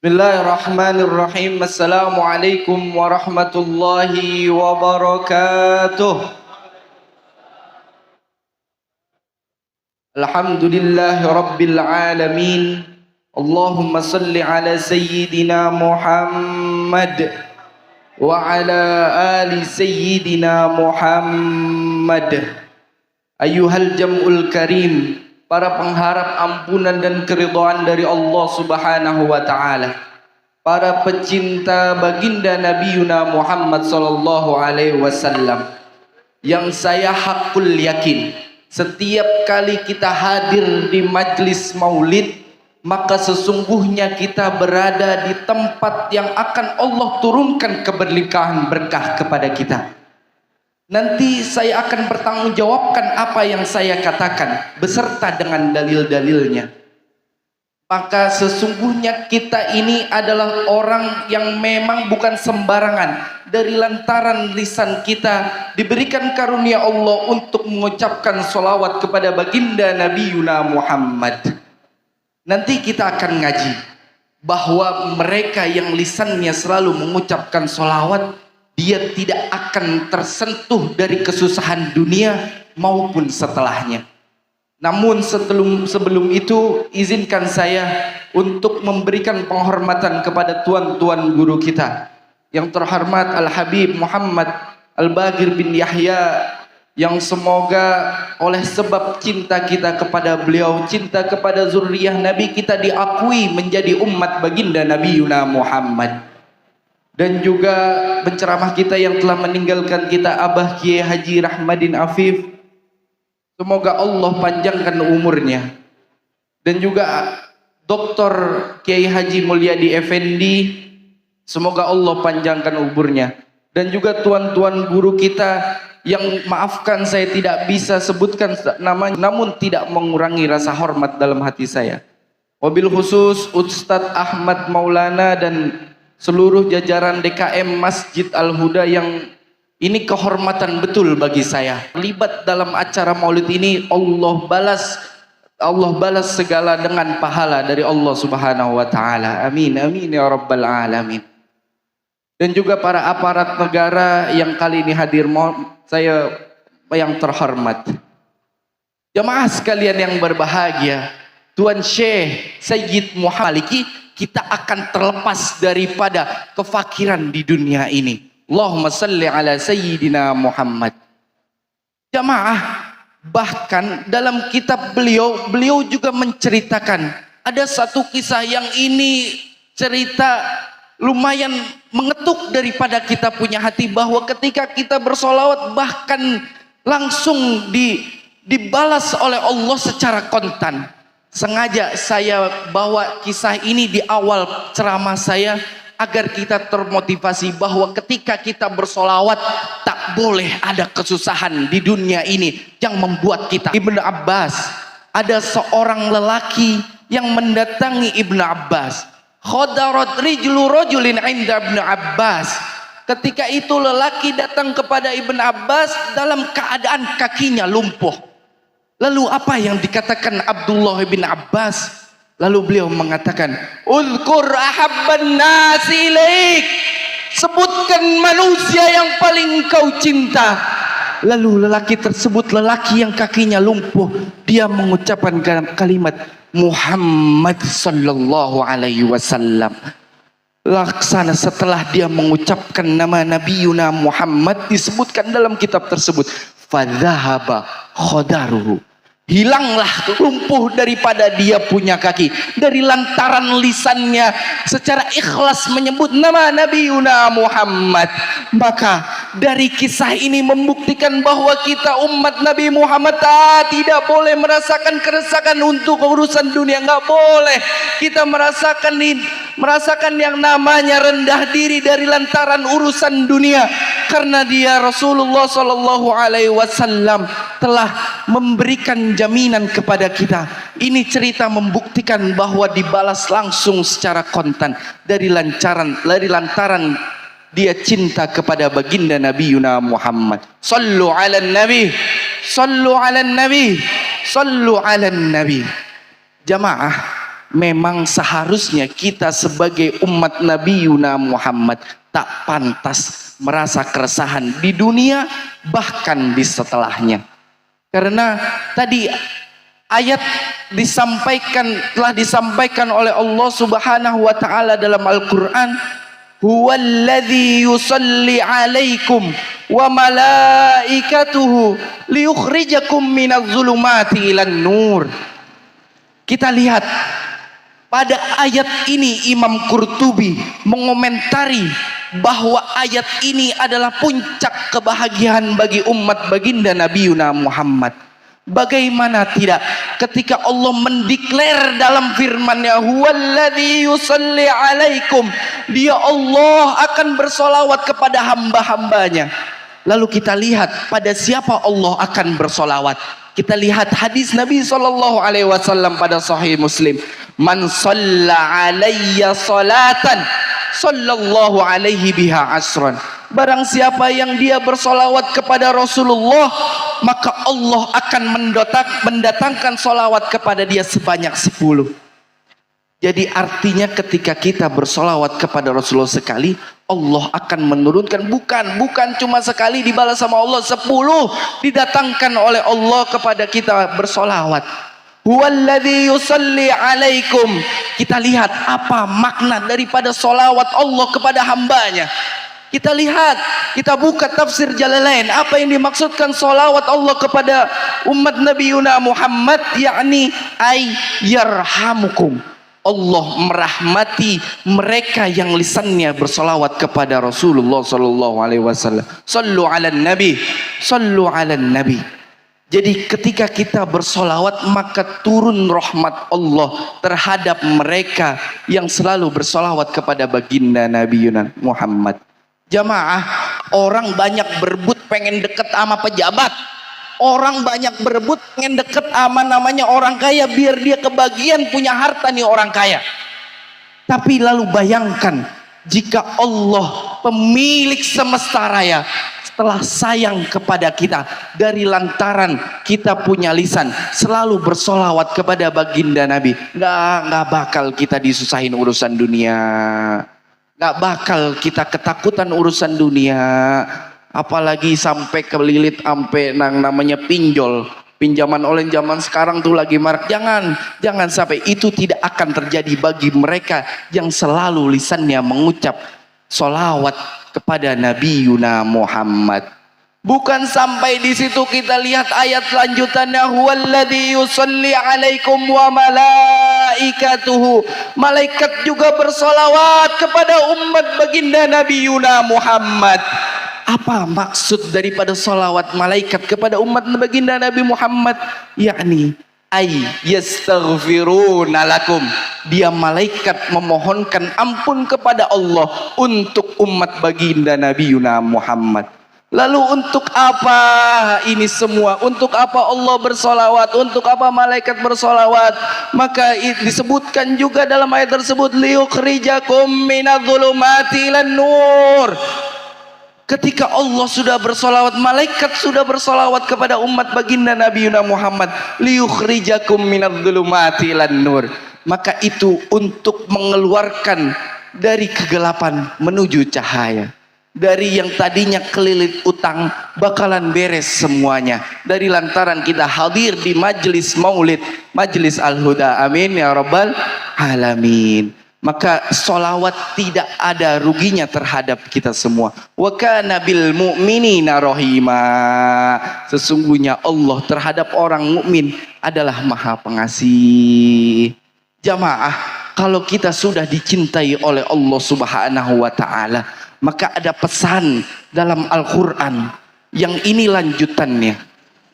Bismillahirrahmanirrahim. Assalamualaikum warahmatullahi wabarakatuh. Alhamdulillahi rabbil alamin. Allahumma salli ala sayyidina Muhammad wa ala ali sayyidina Muhammad. Ayyuhal jam'ul karim, para pengharap ampunan dan keridhaan dari Allah Subhanahu wa taala, para pecinta baginda Nabiuna Muhammad sallallahu alaihi wasallam, yang saya hakul yakin setiap kali kita hadir di majlis maulid, maka sesungguhnya kita berada di tempat yang akan Allah turunkan keberlimpahan berkah kepada kita. Nanti saya akan bertanggungjawabkan apa yang saya katakan beserta dengan dalil-dalilnya. Maka sesungguhnya kita ini adalah orang yang memang bukan sembarangan. Dari lantaran lisan kita diberikan karunia Allah untuk mengucapkan sholawat kepada baginda Nabiuna Muhammad. Nanti kita akan ngaji bahwa mereka yang lisannya selalu mengucapkan sholawat, dia tidak akan tersentuh dari kesusahan dunia maupun setelahnya. Namun sebelum itu, izinkan saya untuk memberikan penghormatan kepada tuan-tuan guru kita yang terhormat Al-Habib Muhammad Al-Bagir bin Yahya, yang semoga oleh sebab cinta kita kepada beliau, cinta kepada zuriyah Nabi, kita diakui menjadi umat baginda Nabiuna Muhammad. Dan juga penceramah kita yang telah meninggalkan kita, Abah Kiai Haji Rahmadin Afif, semoga Allah panjangkan umurnya. Dan juga Dr. Kiai Haji Mulyadi Effendi, semoga Allah panjangkan umurnya. Dan juga tuan-tuan guru kita yang, maafkan saya tidak bisa sebutkan namanya, namun tidak mengurangi rasa hormat dalam hati saya. Wabil khusus Ustadz Ahmad Maulana dan seluruh jajaran DKM Masjid Al-Huda, yang ini kehormatan betul bagi saya. Terlibat dalam acara maulid ini, Allah balas segala dengan pahala dari Allah Subhanahu wa taala. Amin amin ya rabbal alamin. Dan juga para aparat negara yang kali ini hadir, saya yang terhormat. Jamaah sekalian yang berbahagia, Tuan Syekh Sayyid Muhammad Maliki, kita akan terlepas daripada kefakiran di dunia ini. Allahumma salli ala sayyidina Muhammad. Jamaah, bahkan dalam kitab beliau juga menceritakan ada satu kisah yang ini cerita lumayan mengetuk daripada kita punya hati, bahwa ketika kita bersolawat bahkan langsung dibalas oleh Allah secara kontan. Sengaja saya bawa kisah ini di awal ceramah saya agar kita termotivasi bahwa ketika kita bersolawat tak boleh ada kesusahan di dunia ini yang membuat kita. Ibnu Abbas, ada seorang lelaki yang mendatangi Ibnu Abbas. Khadarat rijlu rajulin inda Ibnu Abbas. Ketika itu lelaki datang kepada Ibnu Abbas dalam keadaan kakinya lumpuh. Lalu apa yang dikatakan Abdullah bin Abbas? Lalu beliau mengatakan, "Uzkur ahabban nasi ilaik." Sebutkan manusia yang paling kau cinta. Lalu lelaki tersebut, lelaki yang kakinya lumpuh, dia mengucapkan kalimat Muhammad sallallahu alaihi wasallam. Laksana setelah dia mengucapkan nama Nabiuna Muhammad, disebutkan dalam kitab tersebut, fadzahaba khadaruhu, hilanglah lumpuh daripada dia punya kaki dari lantaran lisannya secara ikhlas menyebut nama Nabiuna Muhammad. Maka dari kisah ini membuktikan bahwa kita umat Nabi Muhammad tidak boleh merasakan keresahan untuk urusan dunia. Nggak boleh kita merasakan yang namanya rendah diri dari lantaran urusan dunia, karena dia Rasulullah Shallallahu Alaihi Wasallam telah memberikan jaminan kepada kita. Ini cerita membuktikan bahwa dibalas langsung secara kontan dari lantaran dia cinta kepada baginda Nabiuna Muhammad. Sallu ala nabi, sallu ala nabi, sallu ala nabi. Jamaah, memang seharusnya kita sebagai umat Nabi Yuna Muhammad tak pantas merasa keresahan di dunia bahkan di setelahnya. Karena tadi ayat telah disampaikan oleh Allah Subhanahu wa taala dalam Al-Qur'an, huwallazi yusalli 'alaikum wa malaikatuhu liyukhrijakum minadh dhulumati ilan nur. Kita lihat pada ayat ini Imam Qurtubi mengomentari bahwa ayat ini adalah puncak kebahagiaan bagi umat baginda Nabi Yuna Muhammad. Bagaimana tidak ketika Allah mendeklar dalam firman-Nya, huwallazi yusalli 'alaikum, dia Allah akan bersolawat kepada hamba-hambanya. Lalu kita lihat pada siapa Allah akan bersolawat. Kita lihat hadis Nabi SAW pada Sahih Muslim, man shalla alayya salatan sallallahu alaihi biha asran. Barang siapa yang dia bersolawat kepada Rasulullah, maka Allah akan mendatangkan solawat kepada dia sebanyak 10. Jadi artinya ketika kita bersolawat kepada Rasulullah sekali, Allah akan menurunkan, bukan cuma sekali dibalas sama Allah, 10 didatangkan oleh Allah kepada kita bersolawat. Huwallazi yusalli 'alaikum. Kita lihat apa makna daripada solawat Allah kepada hambanya. Kita lihat, kita buka tafsir Jalalain, apa yang dimaksudkan solawat Allah kepada umat Nabi Yuna Muhammad, yakni ay yarhamukum, Allah merahmati mereka yang lisannya bersolawat kepada Rasulullah sallallahu alaihi wasallam. Sallu 'alan nabi, sallu 'alan nabi. Jadi ketika kita bersolawat, maka turun rahmat Allah terhadap mereka yang selalu bersolawat kepada baginda Nabi Yuna Muhammad. Jamaah, orang banyak berebut pengen deket sama pejabat, orang banyak berebut pengen deket sama namanya orang kaya biar dia kebagian punya harta nih orang kaya. Tapi lalu bayangkan jika Allah pemilik semesta raya setelah sayang kepada kita dari lantaran kita punya lisan selalu bersolawat kepada baginda Nabi, nggak bakal kita disusahin urusan dunia, nggak bakal kita ketakutan urusan dunia, apalagi sampai kelilit sampai namanya pinjaman online zaman sekarang tuh lagi marak. Jangan sampai itu tidak akan terjadi bagi mereka yang selalu lisannya mengucap solawat kepada Nabi Yuna Muhammad. Bukan sampai di situ, kita lihat ayat lanjutannya, huwallazi yusalli 'alaikum wa malaikatuhu. Malaikat juga bersolawat kepada umat baginda Nabi Yuna Muhammad. Apa maksud daripada solawat malaikat kepada umat baginda Nabi Muhammad? Yakni ay yastaghfiruna lakum, dia malaikat memohonkan ampun kepada Allah untuk umat baginda Nabi Yuna Muhammad. Lalu untuk apa ini semua? Untuk apa Allah bersolawat? Untuk apa malaikat bersolawat? Maka disebutkan juga dalam ayat tersebut, liyukhrijakum minadh-dhulumati ilan nur. Ketika Allah sudah bersolawat, malaikat sudah bersolawat kepada umat baginda Nabi Yuna Muhammad, liyukhrijakum minadh-dhulumati ilan nur. Maka itu untuk mengeluarkan dari kegelapan menuju cahaya. Dari yang tadinya kelilit utang bakalan beres semuanya dari lantaran kita hadir di majelis maulid, majelis al-huda. Amin ya rabbal alamin. Maka solawat tidak ada ruginya terhadap kita semua. Wa kana bil mu'minina rahima. Sesungguhnya Allah terhadap orang mukmin adalah maha pengasih. Jamaah, kalau kita sudah dicintai oleh Allah Subhanahu wa taala, maka ada pesan dalam Al-Quran yang ini lanjutannya.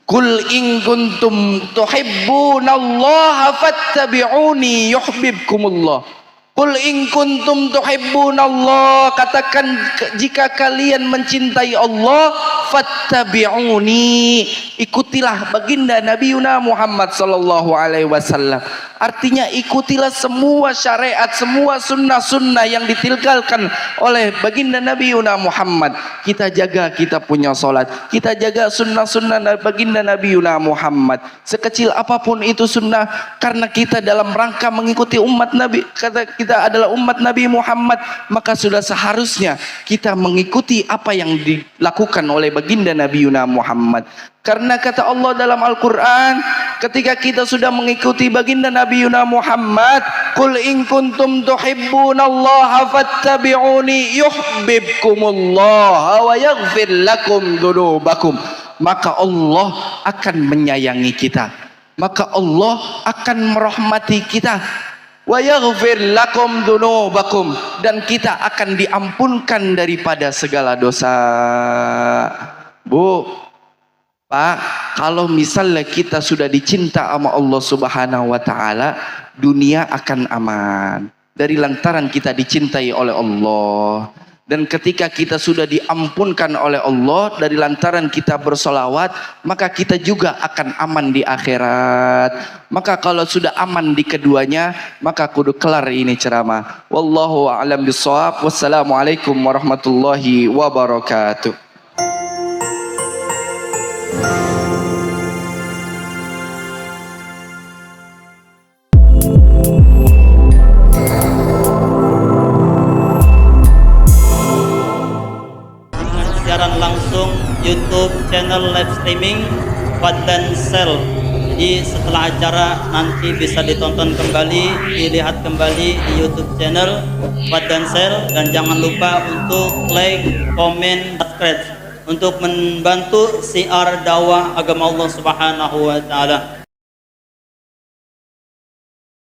Qul in kuntum tuhibbunallaha fattabi'uni yuhibbukumullah. Qul in kuntum tuhibbunallah, katakan jika kalian mencintai Allah, fattabi'uni, ikutilah baginda Nabi Yuna Muhammad sallallahu alaihi wasallam. Artinya ikutilah semua syariat, semua sunnah-sunnah yang ditinggalkan oleh baginda Nabi Muhammad. Kita jaga kita punya solat, kita jaga sunnah-sunnah baginda Nabi Muhammad. Sekecil apapun itu sunnah, karena kita dalam rangka mengikuti umat Nabi, kata kita adalah umat Nabi Muhammad, maka sudah seharusnya kita mengikuti apa yang dilakukan oleh baginda Nabi Muhammad. Karena kata Allah dalam Al-Quran, ketika kita sudah mengikuti baginda Nabi Muhammad, qul in kuntum tuhibbunallaha fattabi'uni yuhibbukumullah wa yaghfir lakum dzunubakum. Maka Allah akan menyayangi kita, maka Allah akan merahmati kita, wa yaghfir lakum dzunubakum, dan kita akan diampunkan daripada segala dosa. Bu, Pak, kalau misalnya kita sudah dicinta sama Allah Subhanahu wa taala, dunia akan aman dari lantaran kita dicintai oleh Allah. Dan ketika kita sudah diampunkan oleh Allah dari lantaran kita bersolawat, maka kita juga akan aman di akhirat. Maka kalau sudah aman di keduanya, maka kudu kelar ini ceramah. Wallahu a'lam bishawab. Wassalamualaikum warahmatullahi wabarakatuh. Siaran langsung YouTube channel live streaming Fadlan Sel. Jadi setelah acara nanti bisa ditonton kembali, dilihat kembali di YouTube channel Fadlan Sel, dan jangan lupa untuk like, komen, subscribe untuk membantu siar dakwah agama Allah Subhanahu wa taala.